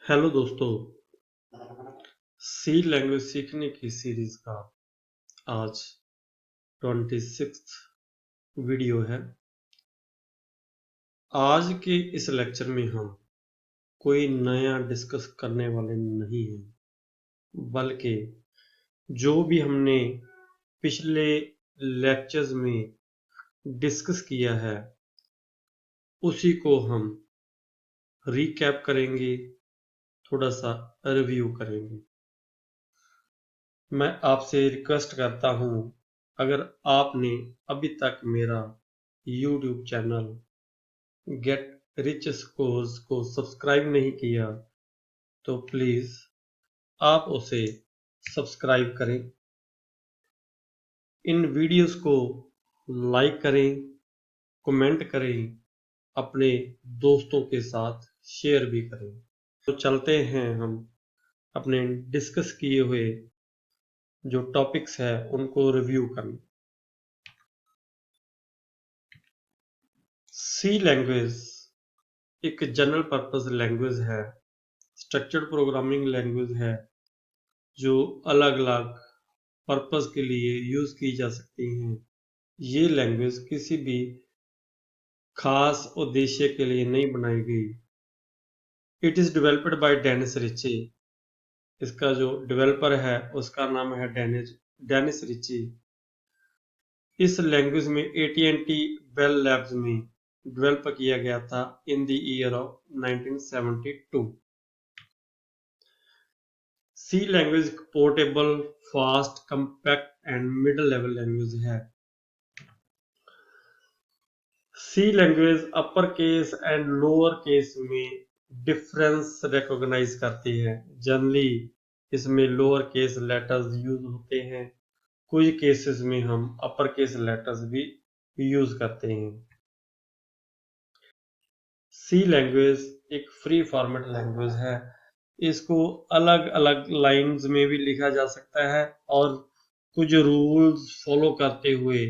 Hello दोस्तों। सी language सीखने की सीरीज का आज 26th वीडियो है। आज के इस लेक्चर में हम कोई नया डिस्कस करने वाले नहीं हैं, बल्कि जो भी हमने पिछले लेक्चर्स में डिस्कस किया है उसी को हम रिकैप करेंगे, थोड़ा सा रिव्यू करेंगे। मैं आपसे रिक्वेस्ट करता हूं, अगर आपने अभी तक मेरा YouTube channel get rich scores को सब्सक्राइब नहीं किया तो प्लीज आप उसे सब्सक्राइब करें। इन वीडियोस को लाइक करें, कमेंट करें, अपने दोस्तों के साथ शेयर भी करें। तो चलते हैं हम अपने डिस्कस किए हुए जो टॉपिक्स है उनको रिव्यू करने। सी लैंग्वेज एक जनरल पर्पस लैंग्वेज है, स्ट्रक्चर्ड प्रोग्रामिंग लैंग्वेज है जो अलग अलग पर्पस के लिए यूज की जा सकती हैं। ये लैंग्वेज किसी भी खास उद्देश्य के लिए नहीं बनाई गई। It is developed by Dennis Ritchie. इसका जो डेवलपर है उसका नाम है डेनिस रिची। इस लैंग्वेज में AT&T बेल लैब्स में डेवलप किया गया था in the year of 1972। C language portable, fast, compact and middle level language है। C language upper case and lower case में डिफरेंस रिकॉग्नाइज करती है। जनरली इसमें लोअर केस लेटर्स यूज होते हैं, कुछ केसेस में हम अपर केस लेटर्स भी यूज करते हैं। सी लैंग्वेज एक फ्री फॉर्मेट लैंग्वेज है। इसको अलग अलग लाइंस में भी लिखा जा सकता है और कुछ रूल्स फॉलो करते हुए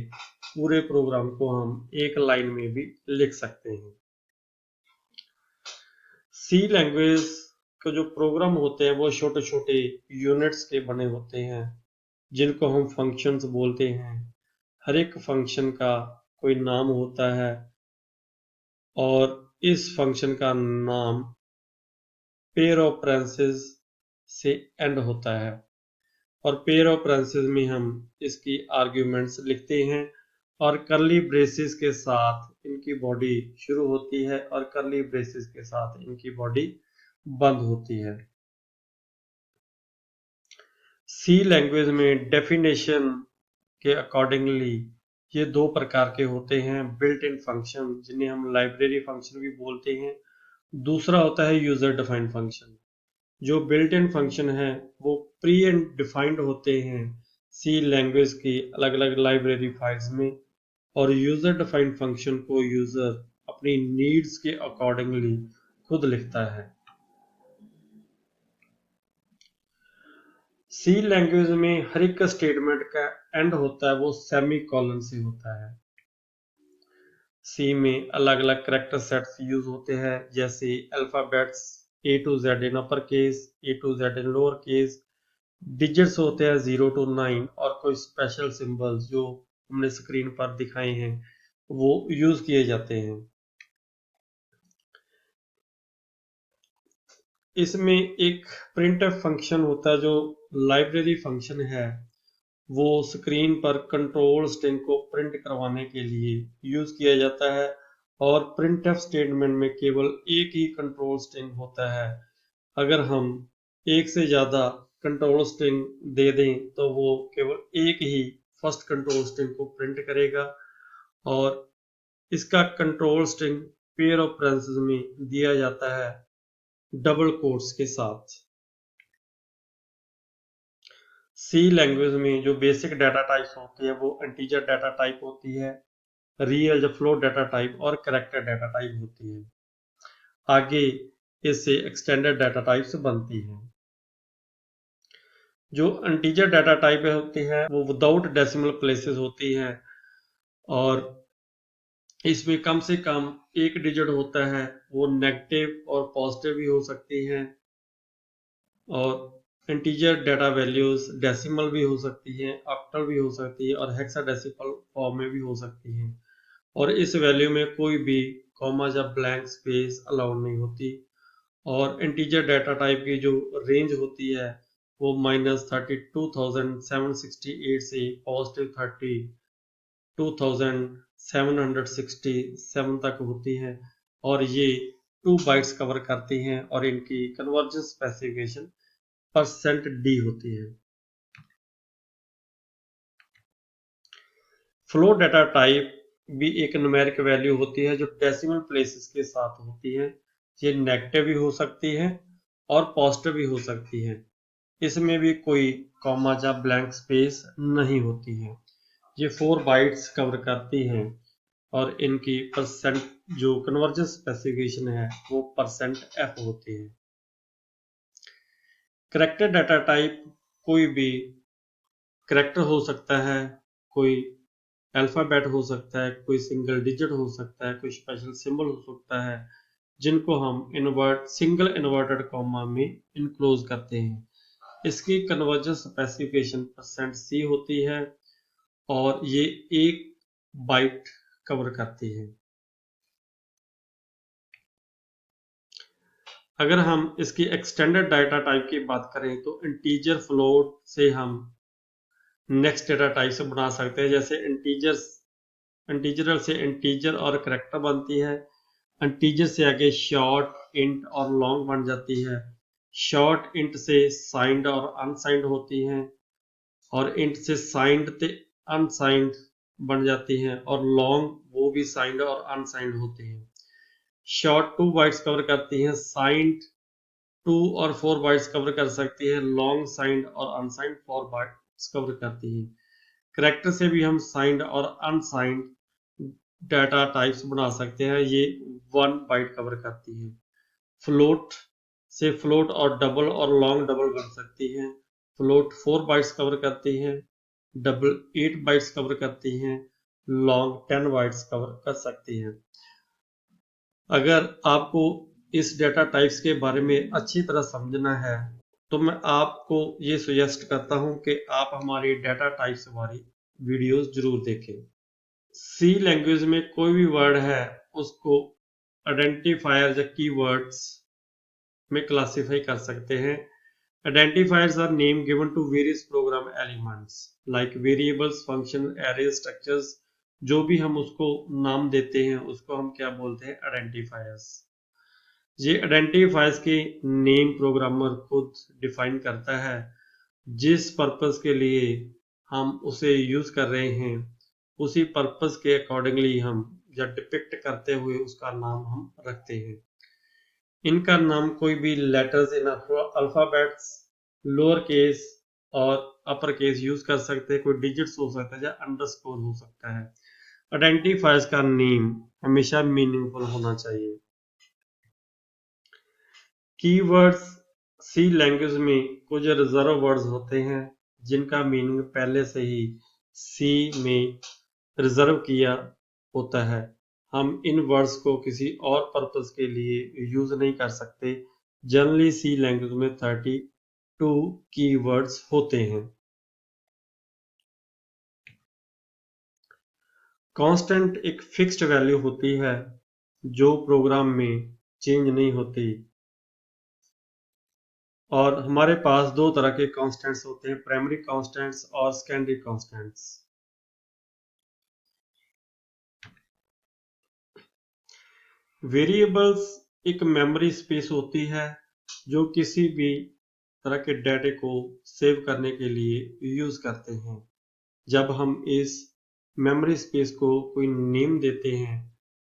पूरे प्रोग्राम को हम एक लाइन में भी लिख सकते हैं। सी लैंग्वेज के जो प्रोग्राम होते हैं वो छोटे छोटे यूनिट्स के बने होते हैं जिनको हम फंक्शंस बोलते हैं। हर एक फंक्शन का कोई नाम होता है और इस फंक्शन का नाम पेयर ऑफ ब्रांचेस से एंड होता है और पेयर ऑफ ब्रांचेस में हम इसकी आर्ग्यूमेंट्स लिखते हैं और कर्ली ब्रेसेस के साथ इनकी बॉडी शुरू होती है और कर्ली ब्रेसेस के साथ इनकी बॉडी बंद होती है। सी लैंग्वेज में डेफिनेशन के अकॉर्डिंगली ये दो प्रकार के होते हैं, बिल्ट इन फंक्शन जिन्हें हम लाइब्रेरी फंक्शन भी बोलते हैं, दूसरा होता है यूजर डिफाइंड फंक्शन। जो बिल्ट इन फंक्शन है वो प्री एंड डिफाइंड होते हैं सी लैंग्वेज की अलग अलग लाइब्रेरी फाइल्स में, और यूजर डिफाइंड फंक्शन को यूजर अपनी नीड्स के अकॉर्डिंगली खुद लिखता है। सी लैंग्वेज में हर एक स्टेटमेंट का एंड होता है वो सेमी कॉलन से होता है। सी में अलग अलग करेक्टर सेट्स यूज होते हैं, जैसे alphabets A to Z in upper case, A to Z in lower case, digits होते हैं 0 to 9 और कोई स्पेशल सिंबल्स जो हमने स्क्रीन पर दिखाए हैं वो यूज किए जाते हैं। इसमें एक प्रिंटफ फंक्शन होता है जो लाइब्रेरी फंक्शन है, वो स्क्रीन पर कंट्रोल स्ट्रिंग को प्रिंट करवाने के लिए यूज किया जाता है और प्रिंटफ स्टेटमेंट में केवल एक ही कंट्रोल स्ट्रिंग होता है। अगर हम एक से ज्यादा कंट्रोल स्ट्रिंग दे दें तो वो केवल एक ही फर्स्ट कंट्रोल स्ट्रिंग को प्रिंट करेगा और इसका control string pair of branches में दिया जाता है डबल कोट्स के साथ। सी लैंग्वेज में जो बेसिक डाटा टाइप्स होती है वो इंटीजर डाटा टाइप होती है, रियल या फ्लोट डाटा टाइप और कैरेक्टर डाटा टाइप होती है। आगे इससे एक्सटेंडेड डाटा टाइप्स बनती हैं। जो इंटीजर डाटा टाइप होती है वो विदाउट डेसिमल प्लेसेस होती है और इसमें कम से कम एक डिजिट होता है, वो नेगेटिव और पॉजिटिव भी हो सकती है। और इंटीजर डाटा वैल्यूज डेसिमल भी हो सकती है, ऑक्टल भी हो सकती है और हेक्साडेसिमल फॉर्म में भी हो सकती है। और इस वैल्यू में कोई भी कॉमा या ब्लैंक स्पेस अलाउड नहीं होती। और इंटीजर डाटा टाइप की जो रेंज होती है वो -32,768 से +32,767 तक होती है और ये 2 बाइट्स कवर करती हैं और इनकी कन्वर्जेंस स्पेसिफिकेशन %d होती है। फ्लोट डाटा टाइप भी एक न्यूमेरिक वैल्यू होती है जो डेसिमल प्लेसेस के साथ होती है। ये नेगेटिव भी हो सकती है और पॉजिटिव भी हो सकती है। इसमें भी कोई कॉमा या ब्लैंक स्पेस नहीं होती है। ये 4 बाइट्स कवर करती हैं और इनकी परसेंट जो कन्वर्जेंस स्पेसिफिकेशन है वो %f होती है। करैक्टर डाटा टाइप कोई भी करैक्टर हो सकता है, कोई अल्फाबेट हो सकता है, कोई सिंगल डिजिट हो सकता है, कोई स्पेशल सिंबल हो सकता है, जिनको हम सिंगल इन्वर्टेड कॉमा में इनक्लोज करते हैं। इसकी कन्वर्जेंस स्पेसिफिकेशन %c होती है और ये 1 बाइट कवर करती है। अगर हम इसकी एक्सटेंडेड डाटा टाइप की बात करें तो इंटीजर फ्लोट से हम नेक्स्ट डाटा टाइप से बना सकते हैं। जैसे इंटीजर से इंटीजर और करैक्टर बनती है। इंटीजर से आगे शॉर्ट, इंट और लॉन्ग बन जाती है। शॉर्ट इंट से साइंड और अनसाइंड होती है और इंट से साइंड ते अनसाइंड बन जाती हैं और लॉन्ग वो भी साइंड और अनसाइंड होती हैं। शॉर्ट 2 बाइट्स कवर करती हैं, साइंड 2 और 4 बाइट्स कवर कर सकती है, लॉन्ग साइंड और अनसाइंड 4 बाइट्स कवर करती है। करैक्टर से भी हम साइंड और अनसाइंड डाटा टाइप्स बना सकते हैं, ये 1 बाइट कवर करती है। फ्लोट से फ्लोट और डबल और लॉन्ग डबल बन सकती है। फ्लोट 4 बाइट्स कवर करती है, डबल 8 बाइट्स कवर करती हैं, लॉन्ग 10 बाइट्स कवर कर सकती है। अगर आपको इस डेटा टाइप्स के बारे में अच्छी तरह समझना है तो मैं आपको ये सजेस्ट करता हूं कि आप हमारी डेटा टाइप्स वाली वीडियोस जरूर देखें। सी लैंग्वेज में कोई भी वर्ड है उसको आइडेंटिफायर या कीवर्ड्स में क्लासिफाई कर सकते हैं। Identifiers are name given to various program elements like variables, function, arrays, structures। जो भी हम उसको नाम देते हैं उसको हम क्या बोलते हैं? आइडेंटिफायर्स। ये आइडेंटिफायर्स के नेम प्रोग्रामर खुद डिफाइन करता है। जिस पर्पस के लिए हम उसे यूज कर रहे हैं उसी पर्पस के अकॉर्डिंगली हम या डिपिक्ट करते हुए उसका नाम हम रखते हैं। इनका नाम कोई भी letters in alphabets, lower case और अपर केस यूज कर सकते हैं, कोई डिजिट्स हो सकता है या अंडरस्कोर हो सकता है। आइडेंटिफायर्स का नेम हमेशा मीनिंगफुल होना चाहिए। कीवर्ड्स सी लैंग्वेज में कुछ रिजर्व वर्ड्स होते हैं जिनका मीनिंग पहले से ही सी में रिजर्व किया होता है। हम इन वर्ड्स को किसी और पर्पस के लिए यूज नहीं कर सकते। जनरली सी लैंग्वेज में 32 कीवर्ड्स होते हैं। कांस्टेंट एक फिक्स्ड वैल्यू होती है जो प्रोग्राम में चेंज नहीं होती। और हमारे पास 2 तरह के कांस्टेंट्स होते हैं, प्राइमरी कांस्टेंट्स और सेकेंडरी कांस्टेंट्स। वेरिएबल्स एक मेमोरी स्पेस होती है जो किसी भी तरह के डाटे को सेव करने के लिए यूज करते हैं। जब हम इस मेमोरी स्पेस को कोई नेम देते हैं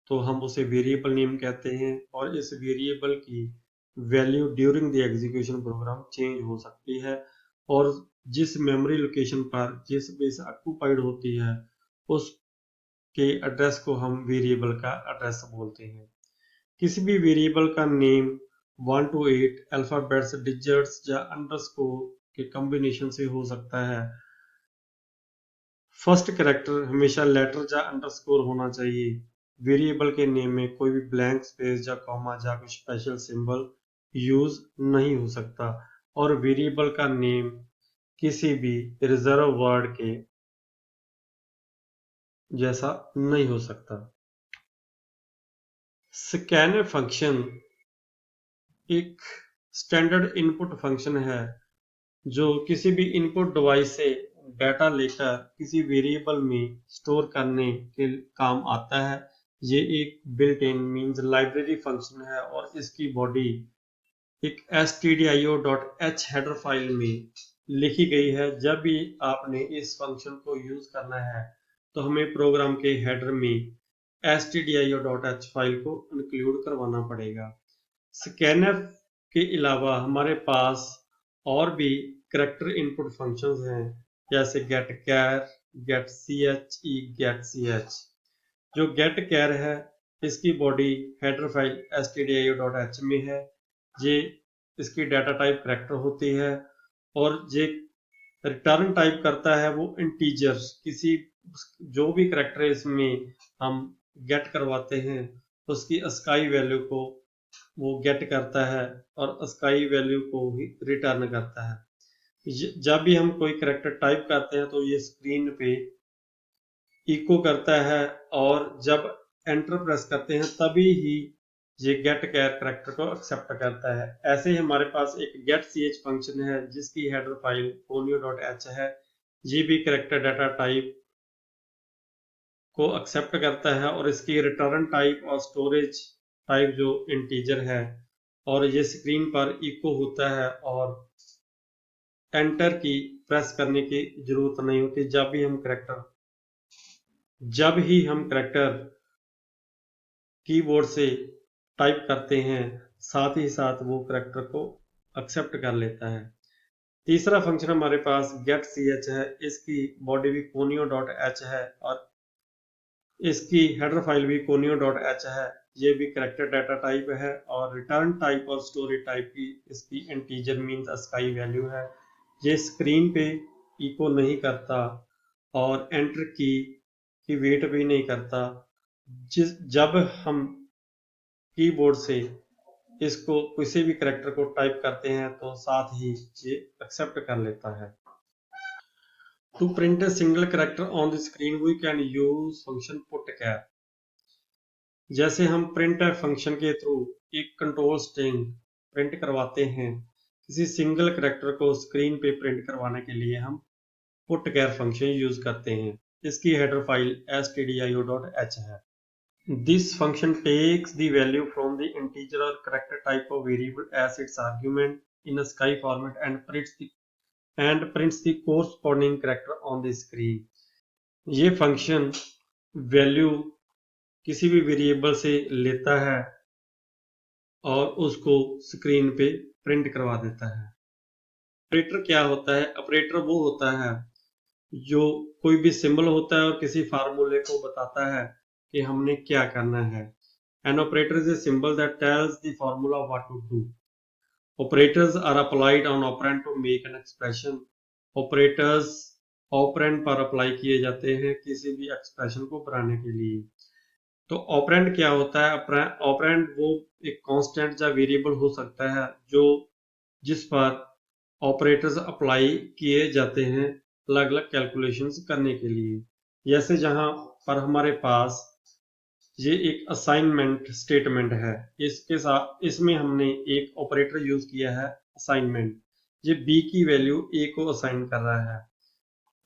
तो हम उसे वेरिएबल नेम कहते हैं और इस वेरिएबल की value during the execution programme change हो सकती है और जिस मेमोरी लोकेशन पर जिस स्पेस ऑक्यूपाइड होती है उसके एड्रेस को हम वेरिएबल का एड्रेस बोलते हैं। किसी भी वेरिएबल का नेम 1 to 8 अल्फाबेट्स, डिजिट्स या अंडरस्कोर के कॉम्बिनेशन से हो सकता है। फर्स्ट कैरेक्टर हमेशा लेटर या अंडरस्कोर होना चाहिए। वेरिएबल के नेम में कोई भी ब्लैंक स्पेस या कॉमा या कोई स्पेशल सिंबल यूज नहीं हो सकता। और वेरिएबल का नेम किसी भी रिजर्व वर्ड के जैसा नहीं हो सकता। स्कैनफ फंक्शन एक स्टैंडर्ड इनपुट फंक्शन है जो किसी भी इनपुट डिवाइस से डाटा लेकर किसी वेरिएबल में स्टोर करने के काम आता है। ये एक built in means library function है और इसकी बॉडी एक stdio.h हेडर फाइल में लिखी गई है। जब भी आपने इस फंक्शन को यूज करना है तो हमें प्रोग्राम के हेडर में stdio.h फाइल को इंक्लूड करवाना पड़ेगा। स्कैनफ के अलावा हमारे पास और भी करैक्टर इनपुट फंक्शंस हैं, जैसे getChar, getChe, getch। जो getChar है इसकी बॉडी हेडर फाइल stdio.h में है। ये इसकी डाटा टाइप करैक्टर होती है और ये रिटर्न टाइप करता है वो इंटीजर। किसी जो भी करैक्टर इसमें हम गेट करवाते हैं उसकी अस्काई वैल्यू को वो गेट करता है और अस्काई वैल्यू को ही रिटर्न करता है। जब भी हम कोई करैक्टर टाइप करते हैं तो ये स्क्रीन पे इको करता है और जब एंटर प्रेस करते हैं तभी ही ये getChar करैक्टर को एक्सेप्ट करता है। ऐसे ही हमारे पास एक getch फंक्शन है जिसकी हेडर फाइल conio.h है। ये भी करैक्टर डाटा टाइप को एक्सेप्ट करता है और इसकी रिटर्न टाइप और स्टोरेज टाइप जो इंटीजर है और ये स्क्रीन पर इको होता है और एंटर की प्रेस करने की जरूरत नहीं होती। जब ही हम करैक्टर कीबोर्ड से टाइप करते हैं साथ ही साथ वो करैक्टर को एक्सेप्ट कर लेता है। तीसरा फंक्शन हमारे पास getch है। इसकी बॉडी भी conio.h है और इसकी हेडर फाइल भी conio.h है। ये भी करैक्टर डाटा टाइप है और रिटर्न टाइप और स्टोरेज टाइप की इसकी इंटीजर मीन्स अस्काई वैल्यू है। ये स्क्रीन पे इको नहीं करता और एंटर की वेट भी नहीं करता। जब हम कीबोर्ड से इसको किसी भी करैक्टर को टाइप करते हैं तो साथ ही ये एक्सेप्ट कर लेता है। To print a single character on the screen we can use function putchar। जैसे हम प्रिंट फंक्शन के थ्रू एक कंट्रोल स्ट्रिंग प्रिंट करवाते हैं, किसी सिंगल करैक्टर को स्क्रीन पे प्रिंट करवाने के लिए हम putchar फंक्शन यूज करते हैं। इसकी हेडर फाइल stdio.h है। This function takes the value from the integer or character type of variable as its argument in a sky format and prints the corresponding character on the screen। ये function value किसी भी variable से लेता है और उसको screen पे print करवा देता है। ऑपरेटर क्या होता है? ऑपरेटर वो होता है जो कोई भी सिंबल होता है और किसी फार्मूले को बताता है कि हमने क्या करना है। An operator is a symbol that tells the formula what to do. Operators are applied on operand to make an expression. Operators operand पर अप्लाई किए जाते हैं किसी भी एक्सप्रेशन को बनाने के लिए। तो ऑपरेंड क्या होता है? ऑपरेंड वो एक कांस्टेंट या वेरिएबल हो सकता है जो जिस पर ऑपरेटर्स अप्लाई किए जाते हैं अलग अलग कैलकुलेशंस करने के लिए। जैसे जहां पर हमारे पास ये एक असाइनमेंट स्टेटमेंट है, इसके साथ इसमें हमने एक ऑपरेटर यूज किया है असाइनमेंट। ये बी की वैल्यू ए को असाइन कर रहा है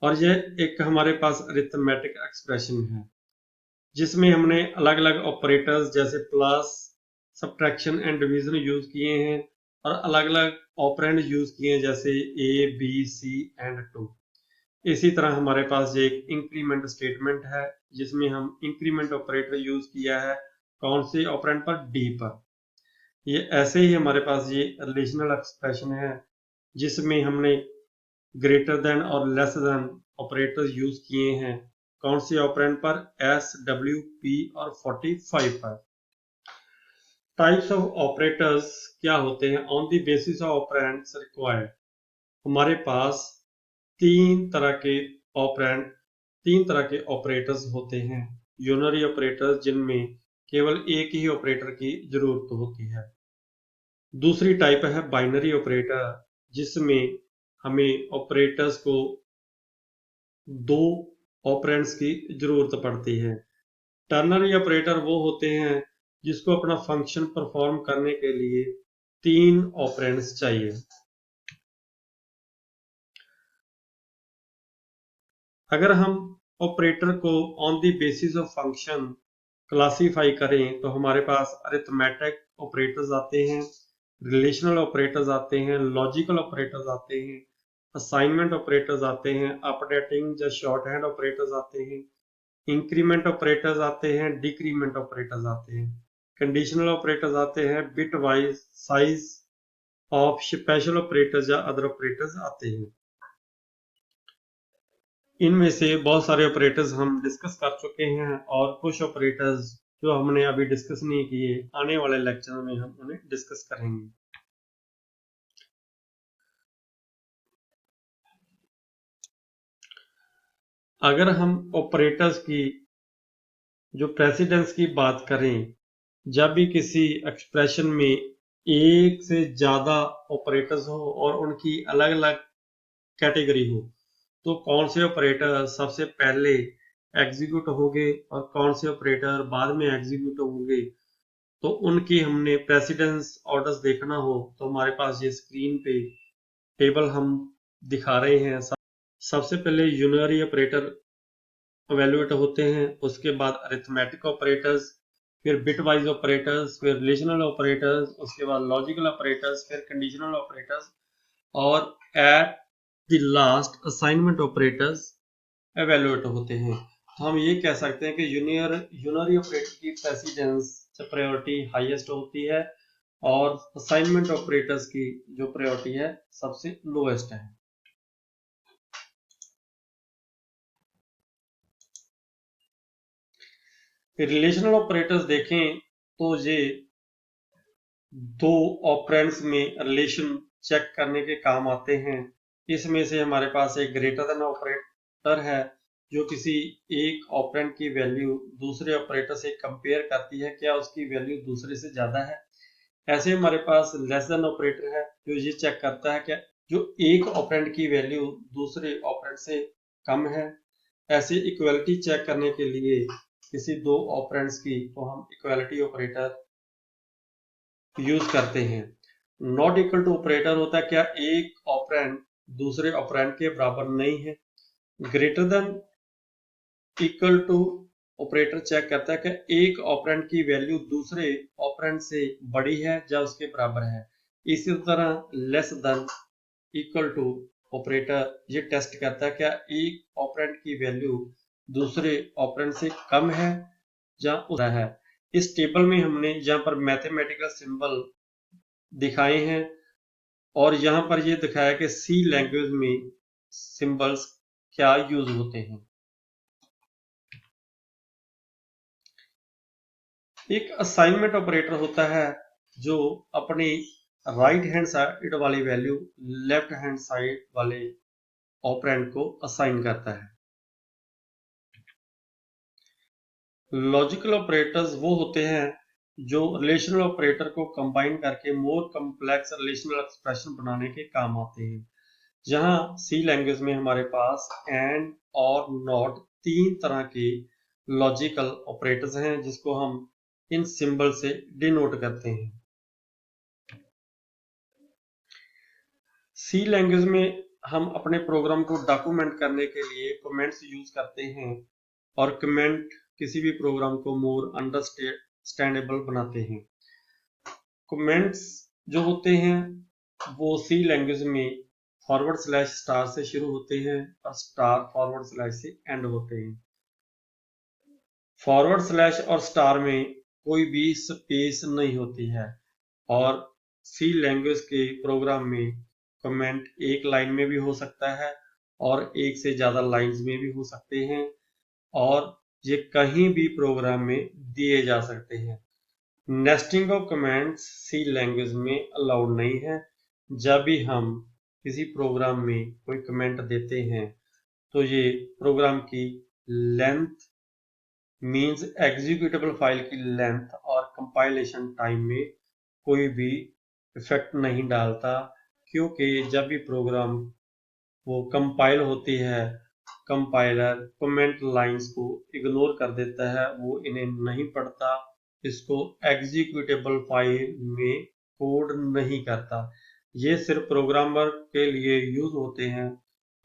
और ये एक हमारे पास अरिथमेटिक एक्सप्रेशन है जिसमें हमने अलग अलग ऑपरेटर्स जैसे plus, subtraction and division use किए हैं और अलग अलग ऑपरेंड यूज किए हैं जैसे ए, बी, सी एंड 2। इसी तरह हमारे पास ये एक इंक्रीमेंट स्टेटमेंट है जिसमें हम इंक्रीमेंट ऑपरेटर यूज किया है कौन से ऑपरेंड पर? डी पर। ये ऐसे ही हमारे पास ये रिलेशनल एक्सप्रेशन है जिसमें हमने ग्रेटर देन और लेस देन ऑपरेटर यूज किए हैं कौन से ऑपरेंड पर? एस, डब्ल्यू, पी और 45 पर। टाइप्स ऑफ ऑपरेटर्स क्या होते हैं? On the basis of operands required. हमारे पास तीन तरह के ऑपरेटर्स होते हैं। यूनरी ऑपरेटर्स जिनमें केवल एक ही ऑपरेटर की जरूरत होती है। दूसरी टाइप है बाइनरी ऑपरेटर जिसमें हमें ऑपरेटर्स को 2 ऑपरेंड्स की जरूरत पड़ती है। टर्नरी ऑपरेटर वो होते हैं जिसको अपना फंक्शन परफॉर्म करने के लिए 3 ऑपरेंड्स चाहिए। अगर हम ऑपरेटर को on the basis of function classify करें तो हमारे पास अरिथमेटिक ऑपरेटर्स आते हैं, रिलेशनल ऑपरेटर्स आते हैं, लॉजिकल ऑपरेटर्स आते हैं, असाइनमेंट ऑपरेटर्स आते हैं, अपडेटिंग या शॉर्ट हैंड ऑपरेटर्स आते हैं, इंक्रीमेंट ऑपरेटर्स आते हैं, डिक्रीमेंट ऑपरेटर्स आते हैं, कंडीशनल ऑपरेटर्स आते हैं, bit wise size of special operators या अदर ऑपरेटर्स आते हैं। इनमें से बहुत सारे ऑपरेटर्स हम डिस्कस कर चुके हैं और कुछ ऑपरेटर्स जो हमने अभी डिस्कस नहीं किए आने वाले लेक्चर में हम उन्हें डिस्कस करेंगे। अगर हम ऑपरेटर्स की जो प्रेसिडेंस की बात करें, जब भी किसी एक्सप्रेशन में एक से ज्यादा ऑपरेटर्स हो और उनकी अलग अलग कैटेगरी हो तो कौन से ऑपरेटर सबसे पहले एग्जीक्यूट होंगे और कौन से ऑपरेटर बाद में एग्जीक्यूट होंगे, तो उनकी हमने प्रेसिडेंस ऑर्डर्स देखना हो तो हमारे पास ये स्क्रीन पे टेबल हम दिखा रहे हैं। सबसे पहले यूनरी ऑपरेटर इवेल्युएट होते हैं, उसके बाद अरिथमेटिक ऑपरेटर्स, फिर बिट वाइज ऑपरेटर्स, फिर रिलेशनल ऑपरेटर्स, उसके बाद लॉजिकल ऑपरेटर्स, फिर कंडीशनल ऑपरेटर्स और at the last assignment operators evaluate होते हैं। तो हम ये कह सकते हैं कि यूनरी ऑपरेटर की प्रेसिडेंस प्रायोरिटी हाईएस्ट होती है और असाइनमेंट ऑपरेटर्स की जो प्रायोरिटी है सबसे लोएस्ट है। फिर रिलेशनल ऑपरेटर्स देखें तो ये 2 ऑपरेंड्स में रिलेशन चेक करने के काम आते हैं। इसमें से हमारे पास एक ग्रेटर देन ऑपरेटर है जो किसी एक ऑपरेंड की वैल्यू दूसरे ऑपरेटर से कंपेयर करती है, क्या उसकी वैल्यू दूसरे से ज्यादा है। ऐसे हमारे पास लेस देन ऑपरेटर है जो ये चेक करता है क्या जो एक ऑपरेंड की वैल्यू दूसरे ऑपरेंड से कम है। ऐसे इक्वलिटी चेक करने के लिए किसी 2 ऑपरेंड्स की तो हम इक्वलिटी ऑपरेटर यूज करते हैं। नॉट इक्वल टू ऑपरेटर होता है क्या एक ऑपरेंड दूसरे ऑपरेंड के बराबर नहीं है। Greater than equal to operator check करता है कि एक ऑपरेंड की वैल्यू दूसरे ऑपरेंड से बड़ी है या उसके बराबर है। इसी तरह less than equal to operator ये टेस्ट करता है क्या एक ऑपरेंड की वैल्यू दूसरे ऑपरेंड से कम है या उतना है। इस टेबल में हमने यहाँ पर मैथमेटिकल सिंबल दिखाए हैं और यहाँ पर ये दिखाया कि सी लैंग्वेज में सिंबल्स क्या यूज होते हैं। एक असाइनमेंट ऑपरेटर होता है जो अपनी राइट हैंड साइड वाली वैल्यू लेफ्ट हैंड साइड वाले ऑपरेंड को असाइन करता है। लॉजिकल ऑपरेटर्स वो होते हैं जो रिलेशनल ऑपरेटर को कंबाइन करके मोर कॉम्प्लेक्स रिलेशनल एक्सप्रेशन बनाने के काम आते हैं। जहां सी लैंग्वेज में हमारे पास एंड और नॉट 3 तरह के लॉजिकल ऑपरेटर्स हैं जिसको हम इन सिंबल से डिनोट करते हैं। सी लैंग्वेज में हम अपने प्रोग्राम को डॉक्यूमेंट करने के लिए कमेंट्स यूज करते हैं और कमेंट किसी भी प्रोग्राम को मोर अंडरस्टैंडेबल बनाते हैं। कमेंट्स जो होते हैं वो सी लैंग्वेज में फॉरवर्ड स्लैश स्टार से शुरू होते हैं और स्टार फॉरवर्ड स्लैश से एंड होते हैं। फॉरवर्ड स्लैश और स्टार में कोई भी स्पेस नहीं होती है और सी लैंग्वेज के प्रोग्राम में कमेंट एक लाइन में भी हो सकता है और एक से ज्यादा लाइंस में भी हो सकते हैं और ये कहीं भी प्रोग्राम में दिए जा सकते हैं। Nesting of comments C language में अलाउड नहीं है। जब भी हम किसी प्रोग्राम में कोई कमेंट देते हैं तो ये प्रोग्राम की लेंथ मींस एग्जीक्यूटेबल फाइल की लेंथ और कंपाइलेशन टाइम में कोई भी इफेक्ट नहीं डालता क्योंकि जब भी प्रोग्राम वो कंपाइल होती है, कंपाइलर कमेंट लाइंस को इग्नोर कर देता है, वो इन्हें नहीं पढ़ता, इसको एग्जीक्यूटेबल फाइल में कोड नहीं करता। ये सिर्फ प्रोग्रामर के लिए यूज होते हैं,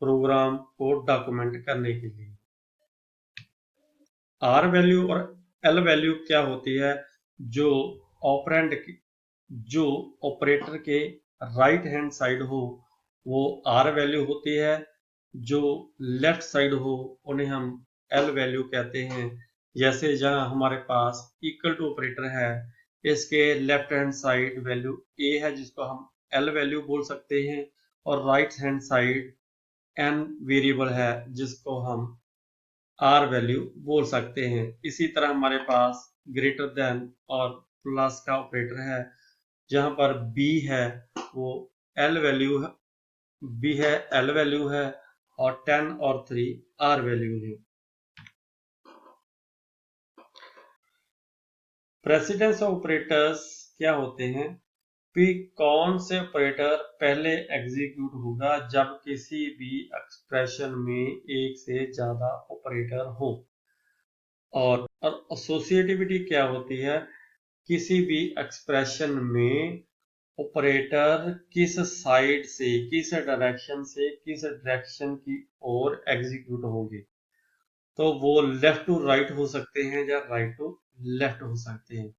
प्रोग्राम को डॉक्यूमेंट करने के लिए। आर वैल्यू और एल वैल्यू क्या होती है? जो ऑपरेंड जो ऑपरेटर के राइट हैंड साइड हो वो आर वैल्यू होती है, जो लेफ्ट साइड हो उन्हें हम एल वैल्यू कहते हैं। जैसे जहां हमारे पास इक्वल टू ऑपरेटर है, इसके left hand side value A है जिसको हम एल वैल्यू बोल सकते हैं, और right hand side an variable है जिसको हम आर वैल्यू बोल सकते हैं। इसी तरह हमारे पास ग्रेटर देन और प्लस का ऑपरेटर है, जहां पर बी है वो एल वैल्यू है, बी है एल वैल्यू है, और 10 और 3 आर वैल्यू है। प्रेसिडेंस ऑपरेटर्स क्या होते हैं? कि कौन से ऑपरेटर पहले एग्जीक्यूट होगा जब किसी भी एक्सप्रेशन में एक से ज्यादा ऑपरेटर हो। और एसोसिएटिविटी क्या होती है? किसी भी एक्सप्रेशन में ऑपरेटर किस साइड से, किस डायरेक्शन की ओर एग्जीक्यूट होंगे। तो वो लेफ्ट टू राइट हो सकते हैं या राइट टू लेफ्ट हो सकते हैं।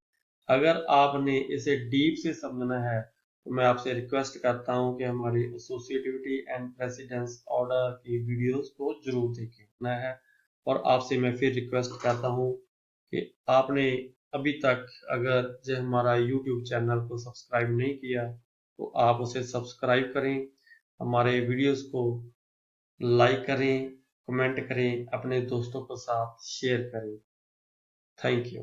अगर आपने इसे डीप से समझना है तो मैं आपसे रिक्वेस्ट करता हूं कि हमारी एसोसिएटिविटी एंड प्रेसिडेंस ऑर्डर की वीडियोस को जरूर देखना है। और आपसे मैं फिर रिक्वेस्ट करता हूं कि आपने अभी तक अगर जो हमारा यूट्यूब चैनल को सब्सक्राइब नहीं किया तो आप उसे सब्सक्राइब करें, हमारे वीडियोस को लाइक करें, कमेंट करें, अपने दोस्तों के साथ शेयर करें। Thank you.